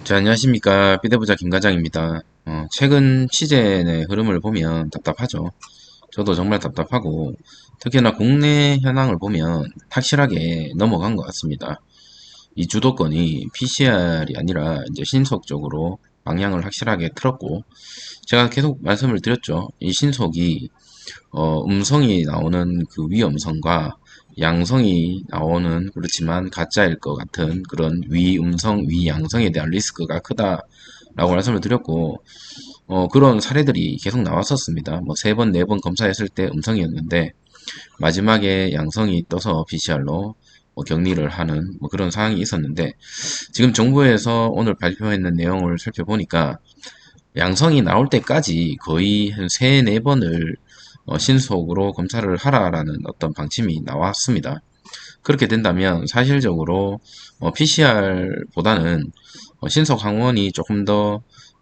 자, 안녕하십니까. 비대부자 김과장입니다. 최근 시즌의 흐름을 보면 답답하죠. 저도 정말 답답하고, 특히나 국내 현황을 보면 확실하게 넘어간 것 같습니다. 이 주도권이 PCR이 아니라 이제 신속적으로 방향을 확실하게 틀었고, 제가 계속 말씀을 드렸죠. 이 신속이 음성이 나오는 그 위음성과 양성이 나오는 그렇지만 가짜일 것 같은 그런 위음성, 위양성에 대한 리스크가 크다라고 말씀을 드렸고, 그런 사례들이 계속 나왔었습니다. 뭐 세 번, 네 번 검사했을 때 음성이었는데 마지막에 양성이 떠서 PCR로 격리를 하는 뭐 그런 상황이 있었는데, 지금 정부에서 오늘 발표했는 내용을 살펴보니까 양성이 나올 때까지 거의 한 세네 번을 신속으로 검사를 하라라는 어떤 방침이 나왔습니다. 그렇게 된다면 사실적으로 PCR보다는 신속 항원이 조금 더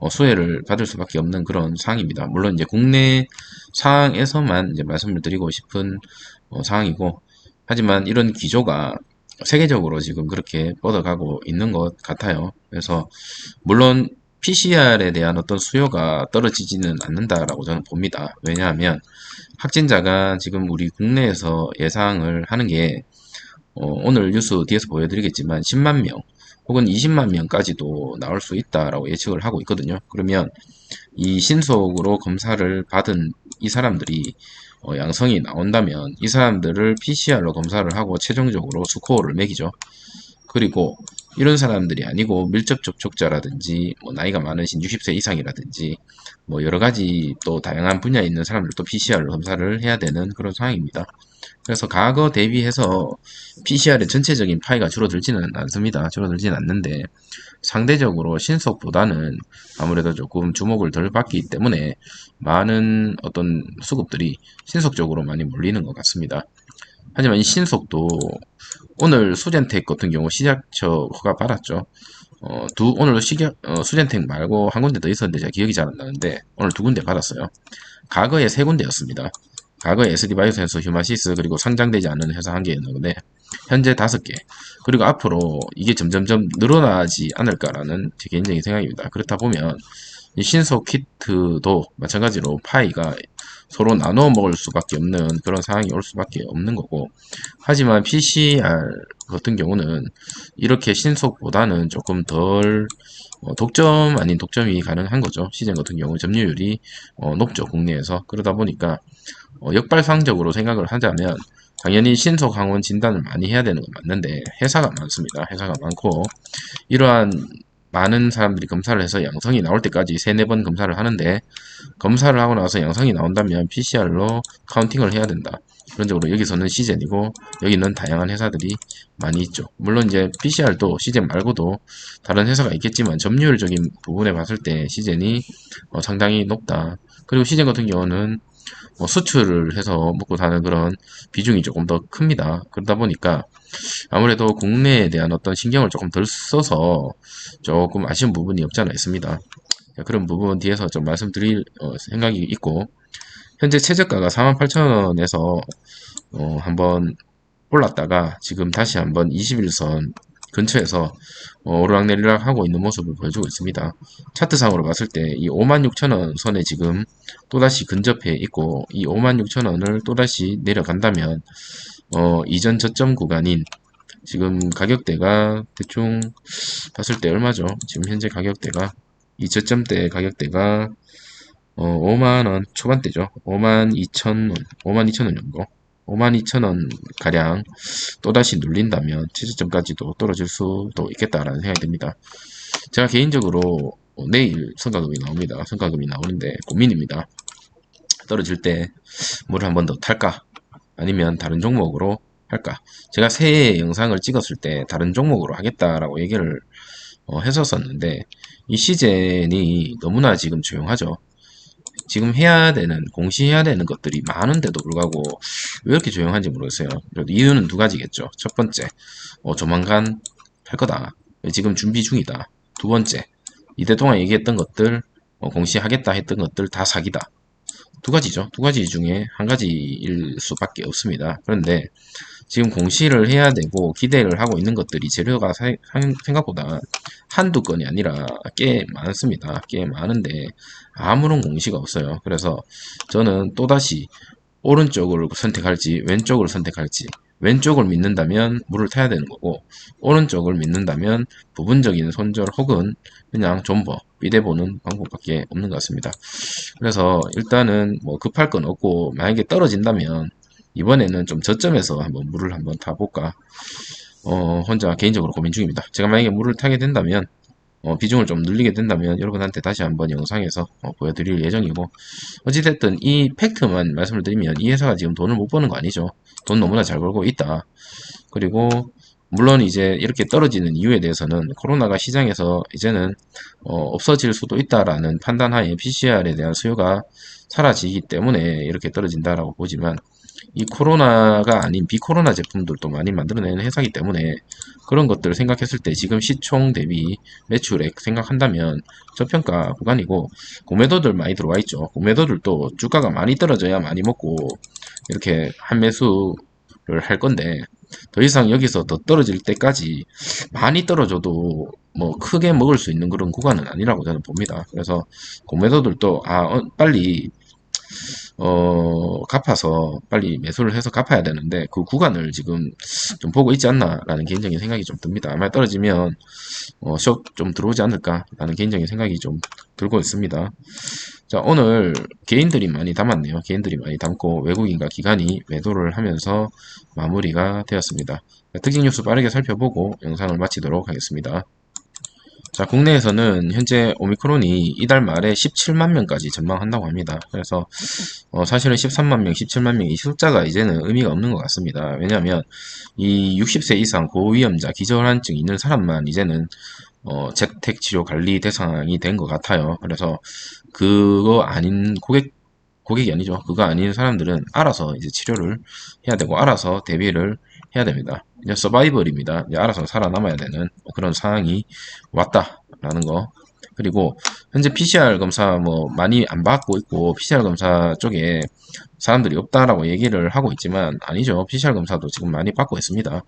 수혜를 받을 수밖에 없는 그런 상황입니다. 물론 이제 국내 상황에서만 이제 말씀을 드리고 싶은 상황이고, 하지만 이런 기조가 세계적으로 지금 그렇게 뻗어가고 있는 것 같아요. 그래서 물론 PCR에 대한 어떤 수요가 떨어지지는 않는다라고 저는 봅니다. 왜냐하면 확진자가 지금 우리 국내에서 예상을 하는 게 오늘 뉴스 뒤에서 보여드리겠지만 10만 명 혹은 20만 명까지도 나올 수 있다라고 예측을 하고 있거든요. 그러면 이 신속으로 검사를 받은 이 사람들이 양성이 나온다면 이 사람들을 PCR로 검사를 하고 최종적으로 스코어를 매기죠. 그리고 이런 사람들이 아니고 밀접 접촉자라든지 뭐 나이가 많으신 60세 이상이라든지 뭐 여러 가지 또 다양한 분야에 있는 사람들도 PCR로 검사를 해야 되는 그런 상황입니다. 그래서 과거 대비해서 PCR의 전체적인 파이가 줄어들지는 않습니다. 줄어들지는 않는데 상대적으로 신속보다는 아무래도 조금 주목을 덜 받기 때문에 많은 어떤 수급들이 신속적으로 많이 몰리는 것 같습니다. 하지만 이 신속도 오늘 수젠텍 같은 경우 시작처 허가 받았죠. 오늘 수젠텍 말고 한 군데 더 있었는데 제가 기억이 잘 안 나는데 오늘 두 군데 받았어요. 과거에 세 군데였습니다. 과거에 SD바이오센스, 휴마시스 그리고 상장되지 않는 회사 한 개였는데 현재 다섯 개. 그리고 앞으로 이게 점점점 늘어나지 않을까라는 제 개인적인 생각입니다. 그렇다 보면 이 신속 키트도 마찬가지로 파이가 서로 나눠 먹을 수밖에 없는 그런 상황이 올 수밖에 없는 거고, 하지만 PCR 같은 경우는 이렇게 신속보다는 조금 덜 독점 아닌 독점이 가능한 거죠. 시즌 같은 경우 점유율이 높죠, 국내에서. 그러다 보니까 역발상적으로 생각을 하자면 당연히 신속 항원 진단을 많이 해야 되는 건 맞는데 회사가 많습니다. 회사가 많고 이러한 많은 사람들이 검사를 해서 양성이 나올 때까지 세네 번 검사를 하는데, 검사를 하고 나서 양성이 나온다면 PCR로 카운팅을 해야 된다. 그런 쪽으로 여기서는 시젠이고 여기는 다양한 회사들이 많이 있죠. 물론 이제 PCR도 시젠 말고도 다른 회사가 있겠지만 점유율적인 부분에 봤을 때 시젠이 상당히 높다. 그리고 시젠 같은 경우는 수출을 해서 먹고 사는 그런 비중이 조금 더 큽니다. 그러다 보니까 아무래도 국내에 대한 어떤 신경을 조금 덜 써서 조금 아쉬운 부분이 없지 않아 있습니다. 그런 부분 뒤에서 좀 말씀드릴 생각이 있고, 현재 최저가가 48,000원에서 한번 올랐다가 지금 다시 한번 21선 근처에서 오르락내리락 하고 있는 모습을 보여주고 있습니다. 차트상으로 봤을 때 이 56,000원 선에 지금 또다시 근접해 있고, 이 56,000원을 또다시 내려간다면 이전 저점 구간인 지금 가격대가 대충 봤을 때 얼마죠? 지금 현재 가격대가 이 저점대 가격대가 5만원 초반대죠. 52,000원, 52,000원 정도. 52,000원 가량 또다시 눌린다면 최저점까지도 떨어질 수도 있겠다라는 생각이 듭니다. 제가 개인적으로 내일 성과급이 나옵니다. 성과급이 나오는데 고민입니다. 떨어질 때 물을 한 번 더 탈까? 아니면 다른 종목으로 할까? 제가 새해 영상을 찍었을 때 다른 종목으로 하겠다라고 얘기를 했었었는데 이 시즌이 너무나 지금 조용하죠. 지금 해야 되는, 공시해야 되는 것들이 많은데도 불구하고 왜 이렇게 조용한지 모르겠어요. 이유는 두 가지겠죠. 첫 번째, 조만간 할 거다. 지금 준비 중이다. 두 번째, 이때 동안 얘기했던 것들, 공시하겠다 했던 것들 다 사기다. 두 가지죠. 두 가지 중에 한 가지일 수밖에 없습니다. 그런데 지금 공시를 해야 되고 기대를 하고 있는 것들이 재료가 생각보다 한두 건이 아니라 꽤 많습니다. 꽤 많은데 아무런 공시가 없어요. 그래서 저는 또다시 오른쪽을 선택할지 왼쪽을 선택할지, 왼쪽을 믿는다면 물을 타야 되는 거고 오른쪽을 믿는다면 부분적인 손절 혹은 그냥 존버 비대보는 방법밖에 없는 것 같습니다. 그래서 일단은 뭐 급할 건 없고 만약에 떨어진다면 이번에는 좀 저점에서 한번 물을 한번 타볼까 혼자 개인적으로 고민 중입니다. 제가 만약에 물을 타게 된다면 비중을 좀 늘리게 된다면 여러분한테 다시 한번 영상에서 보여드릴 예정이고, 어찌됐든 이 팩트만 말씀을 드리면 이 회사가 지금 돈을 못 버는 거 아니죠. 돈 너무나 잘 벌고 있다. 그리고 물론 이제 이렇게 떨어지는 이유에 대해서는 코로나가 시장에서 이제는 없어질 수도 있다라는 판단하에 PCR에 대한 수요가 사라지기 때문에 이렇게 떨어진다라고 보지만, 이 코로나가 아닌 비코로나 제품들도 많이 만들어내는 회사이기 때문에 그런 것들을 생각했을 때 지금 시총 대비 매출액 생각한다면 저평가 구간이고, 공매도들 많이 들어와 있죠. 공매도들도 주가가 많이 떨어져야 많이 먹고 이렇게 한 매수를 할 건데, 더 이상 여기서 더 떨어질 때까지 많이 떨어져도 뭐 크게 먹을 수 있는 그런 구간은 아니라고 저는 봅니다. 그래서 공매도들도 빨리 갚아서 빨리 매수를 해서 갚아야 되는데 그 구간을 지금 좀 보고 있지 않나라는 개인적인 생각이 좀 듭니다. 아마 떨어지면 숍 좀 들어오지 않을까라는 개인적인 생각이 좀 들고 있습니다. 자, 오늘 개인들이 많이 담았네요. 개인들이 많이 담고 외국인과 기관이 매도를 하면서 마무리가 되었습니다. 특징 뉴스 빠르게 살펴보고 영상을 마치도록 하겠습니다. 자, 국내에서는 현재 오미크론이 이달 말에 17만 명까지 전망한다고 합니다. 그래서 사실은 13만 명, 17만 명 이 숫자가 이제는 의미가 없는 것 같습니다. 왜냐하면 이 60세 이상 고위험자, 기저혈안증 있는 사람만 이제는 재택 치료 관리 대상이 된 것 같아요. 그래서 그거 아닌 고객이 아니죠. 그거 아닌 사람들은 알아서 이제 치료를 해야 되고 알아서 대비를 해야 됩니다. 이제 서바이벌입니다. 이제 알아서 살아남아야 되는 그런 상황이 왔다라는 거. 그리고 현재 PCR 검사 뭐 많이 안 받고 있고 PCR 검사 쪽에 사람들이 없다라고 얘기를 하고 있지만 아니죠. PCR 검사도 지금 많이 받고 있습니다.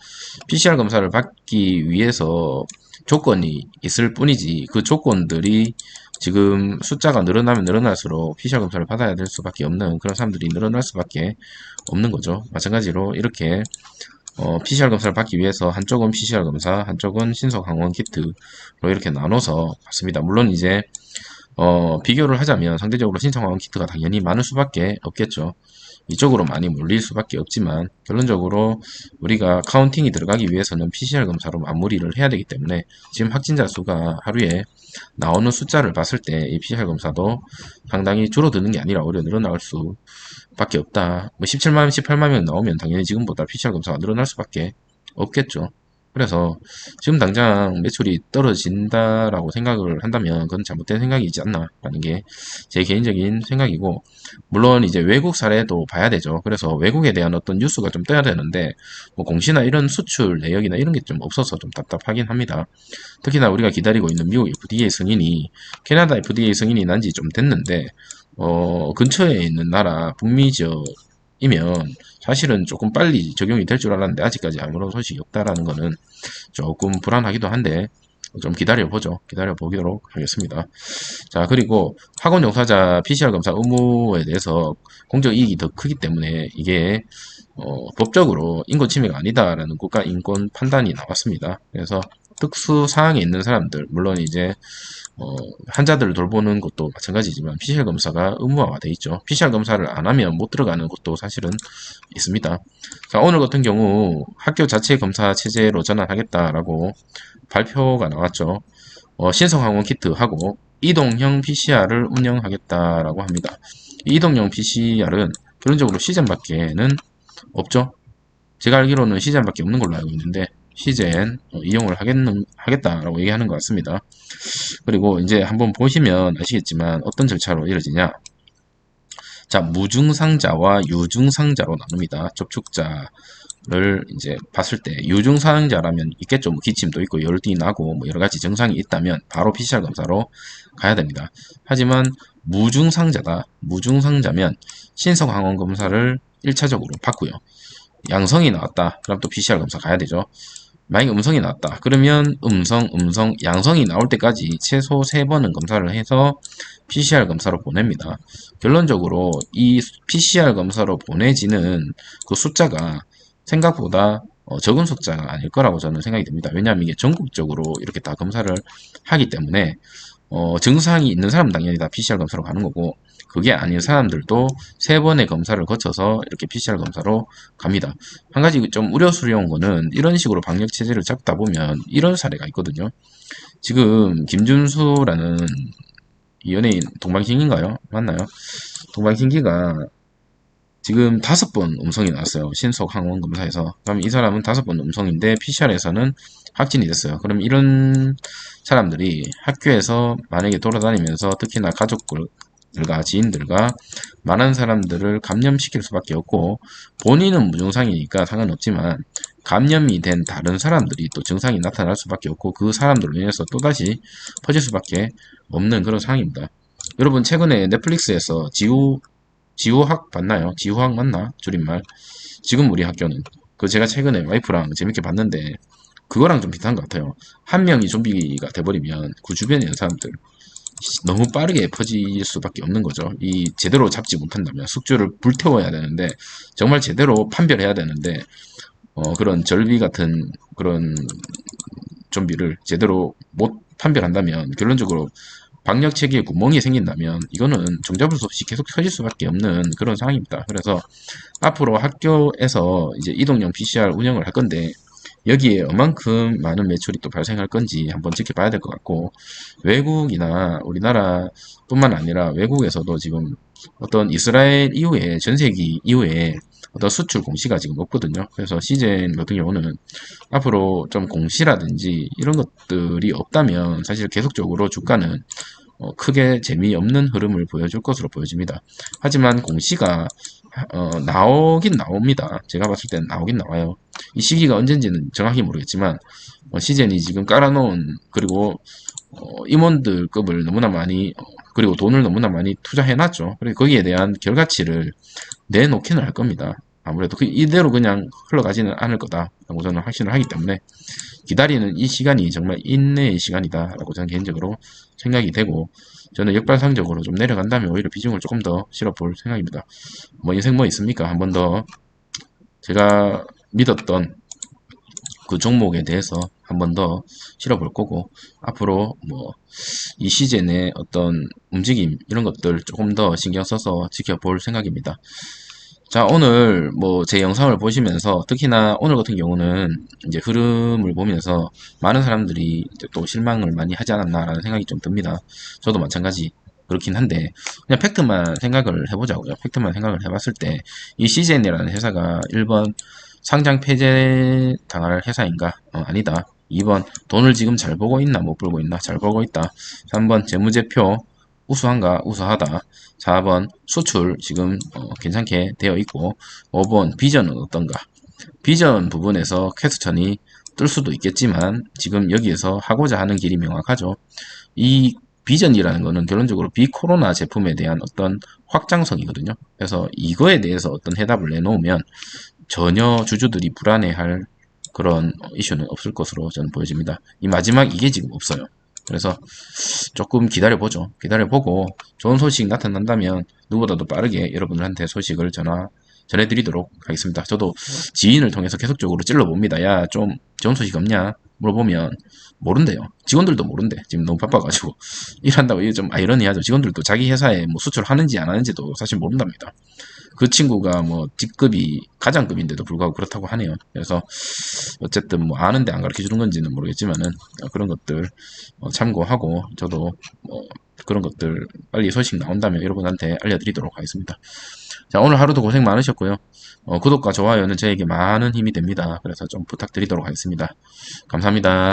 PCR 검사를 받기 위해서 조건이 있을 뿐이지 그 조건들이 지금 숫자가 늘어나면 늘어날수록 PCR 검사를 받아야 될 수밖에 없는 그런 사람들이 늘어날 수밖에 없는 거죠. 마찬가지로 이렇게 PCR 검사를 받기 위해서 한쪽은 PCR 검사, 한쪽은 신속 항원 키트로 이렇게 나눠서 받습니다. 물론 이제 비교를 하자면 상대적으로 신속 항원 키트가 당연히 많을 수밖에 없겠죠. 이쪽으로 많이 몰릴 수밖에 없지만 결론적으로 우리가 카운팅이 들어가기 위해서는 PCR 검사로 마무리를 해야 되기 때문에 지금 확진자 수가 하루에 나오는 숫자를 봤을 때 이 PCR 검사도 상당히 줄어드는 게 아니라 오히려 늘어날 수밖에 없다. 뭐 17만, 18만 명 나오면 당연히 지금보다 PCR 검사가 늘어날 수밖에 없겠죠. 그래서 지금 당장 매출이 떨어진다라고 생각을 한다면 그건 잘못된 생각이지 않나라는 게 제 개인적인 생각이고, 물론 이제 외국 사례도 봐야 되죠. 그래서 외국에 대한 어떤 뉴스가 좀 떠야 되는데 뭐 공시나 이런 수출 내역이나 이런 게 좀 없어서 좀 답답하긴 합니다. 특히나 우리가 기다리고 있는 미국 FDA 승인이, 캐나다 FDA 승인이 난 지 좀 됐는데 근처에 있는 나라 북미 지역이면 사실은 조금 빨리 적용이 될 줄 알았는데 아직까지 아무런 소식이 없다라는 거는 조금 불안하기도 한데 좀 기다려보죠. 기다려보도록 하겠습니다. 자, 그리고 학원 종사자 PCR 검사 의무에 대해서 공적 이익이 더 크기 때문에 이게 법적으로 인권 침해가 아니다라는 국가 인권 판단이 나왔습니다. 그래서 특수 사항에 있는 사람들, 물론 이제 환자들을 돌보는 것도 마찬가지지만 PCR 검사가 의무화가 돼 있죠. PCR 검사를 안 하면 못 들어가는 곳도 사실은 있습니다. 자, 오늘 같은 경우 학교 자체 검사 체제로 전환하겠다라고 발표가 나왔죠. 신성항원 키트하고 이동형 PCR을 운영하겠다라고 합니다. 이동형 PCR은 기본적으로 시즌밖에는 없죠. 제가 알기로는 시즌밖에 없는 걸로 알고 있는데 시즌 이용을 하겠다라고 얘기하는 것 같습니다. 그리고 이제 한번 보시면 아시겠지만 어떤 절차로 이루어지냐. 자, 무증상자와 유증상자로 나눕니다. 접촉자를 이제 봤을 때 유증상자라면 있겠죠. 뭐 기침도 있고 열이 나고 뭐 여러 가지 증상이 있다면 바로 PCR 검사로 가야 됩니다. 하지만 무증상자다. 무증상자면 신속 항원 검사를 1차적으로 받고요. 양성이 나왔다. 그럼 또 PCR 검사 가야 되죠. 만약에 음성이 나왔다. 그러면 양성이 나올 때까지 최소 3번은 검사를 해서 PCR 검사로 보냅니다. 결론적으로 이 PCR 검사로 보내지는 그 숫자가 생각보다 적은 숫자가 아닐 거라고 저는 생각이 듭니다. 왜냐하면 이게 전국적으로 이렇게 다 검사를 하기 때문에 증상이 있는 사람은 당연히 다 PCR 검사로 가는 거고, 그게 아닌 사람들도 3번의 검사를 거쳐서 이렇게 PCR 검사로 갑니다. 한 가지 좀 우려스러운 거는 이런 식으로 방역 체제를 잡다 보면 이런 사례가 있거든요. 지금 김준수라는 이 연예인, 동방신기인가요? 맞나요? 동방신기가 지금 5번 음성이 나왔어요. 신속 항원 검사에서. 그럼 이 사람은 5번 음성인데 PCR에서는 확진이 됐어요. 그럼 이런 사람들이 학교에서 만약에 돌아다니면서 특히나 가족들과 지인들과 많은 사람들을 감염시킬 수밖에 없고, 본인은 무증상이니까 상관없지만 감염이 된 다른 사람들이 또 증상이 나타날 수밖에 없고, 그 사람들로 인해서 또다시 퍼질 수밖에 없는 그런 상황입니다. 여러분, 최근에 넷플릭스에서 지우학 봤나요? 지우학 맞나? 줄임말. 지금 우리 학교는. 그 제가 최근에 와이프랑 재밌게 봤는데 그거랑 좀 비슷한 것 같아요. 한 명이 좀비가 돼버리면 그 주변에 있는 사람들 너무 빠르게 퍼질 수밖에 없는 거죠. 이 제대로 잡지 못한다면 숙주를 불태워야 되는데, 정말 제대로 판별해야 되는데 그런 절비 같은 그런 좀비를 제대로 못 판별한다면, 결론적으로 방역 체계에 구멍이 생긴다면 이거는 종잡을 수 없이 계속 터질 수밖에 없는 그런 상황입니다. 그래서 앞으로 학교에서 이제 이동형 PCR 운영을 할 건데, 여기에 얼만큼 많은 매출이 또 발생할 건지 한번 지켜봐야 될 것 같고, 외국이나 우리나라뿐만 아니라 외국에서도 지금 어떤 이스라엘 이후에, 전세기 이후에 어떤 수출 공시가 지금 없거든요. 그래서 시젠 같은 경우는 앞으로 좀 공시라든지 이런 것들이 없다면 사실 계속적으로 주가는 크게 재미없는 흐름을 보여줄 것으로 보여집니다. 하지만 공시가 나오긴 나옵니다. 제가 봤을 때는 나오긴 나와요. 이 시기가 언젠지는 정확히 모르겠지만 시즌이 지금 깔아놓은, 그리고 임원들급을 너무나 많이 그리고 돈을 너무나 많이 투자해놨죠. 그리고 거기에 대한 결과치를 내놓기는 할 겁니다. 아무래도 이대로 그냥 흘러가지는 않을 거다라고 저는 확신을 하기 때문에 기다리는 이 시간이 정말 인내의 시간이다라고 저는 개인적으로 생각이 되고, 저는 역발상적으로 좀 내려간다면 오히려 비중을 조금 더 실어볼 생각입니다. 뭐 인생 뭐 있습니까? 한 번 더 제가 믿었던 그 종목에 대해서 한 번 더 실어볼 거고, 앞으로 뭐 이 시즌의 어떤 움직임 이런 것들 조금 더 신경 써서 지켜볼 생각입니다. 자, 오늘 뭐 제 영상을 보시면서 특히나 오늘 같은 경우는 이제 흐름을 보면서 많은 사람들이 이제 또 실망을 많이 하지 않았나라는 생각이 좀 듭니다. 저도 마찬가지 그렇긴 한데, 그냥 팩트만 생각을 해보자고요. 팩트만 생각을 해봤을 때 이 CJN이라는 회사가 1번 상장 폐쇄 당할 회사인가? 아니다. 2번 돈을 지금 잘 벌고 있나 못 벌고 있나? 잘 벌고 있다. 3번 재무제표 우수한가? 우수하다. 4번 수출 지금 괜찮게 되어 있고, 5번 비전은 어떤가? 비전 부분에서 퀘스천이 뜰 수도 있겠지만 지금 여기에서 하고자 하는 길이 명확하죠. 이 비전이라는 거는 결론적으로 비코로나 제품에 대한 어떤 확장성이거든요. 그래서 이거에 대해서 어떤 해답을 내놓으면 전혀 주주들이 불안해할 그런 이슈는 없을 것으로 저는 보여집니다. 이 마지막 이게 지금 없어요. 그래서 조금 기다려보죠. 기다려보고 좋은 소식 나타난다면 누구보다도 빠르게 여러분들한테 소식을 전해드리도록 하겠습니다. 저도 지인을 통해서 계속적으로 찔러봅니다. 야, 좀 좋은 소식 없냐? 물어보면 모른대요. 직원들도 모른대. 지금 너무 바빠가지고 일한다고. 이게 좀 아이러니하죠. 직원들도 자기 회사에 뭐 수출하는지 안 하는지도 사실 모른답니다. 그 친구가 뭐 뒷급이 가장급인데도 불구하고 그렇다고 하네요. 그래서 어쨌든 뭐 아는데 안 가르쳐 주는 건지는 모르겠지만은 그런 것들 참고하고, 저도 그런 것들 빨리 소식 나온다면 여러분한테 알려드리도록 하겠습니다. 자, 오늘 하루도 고생 많으셨고요. 구독과 좋아요는 저에게 많은 힘이 됩니다. 그래서 좀 부탁드리도록 하겠습니다. 감사합니다.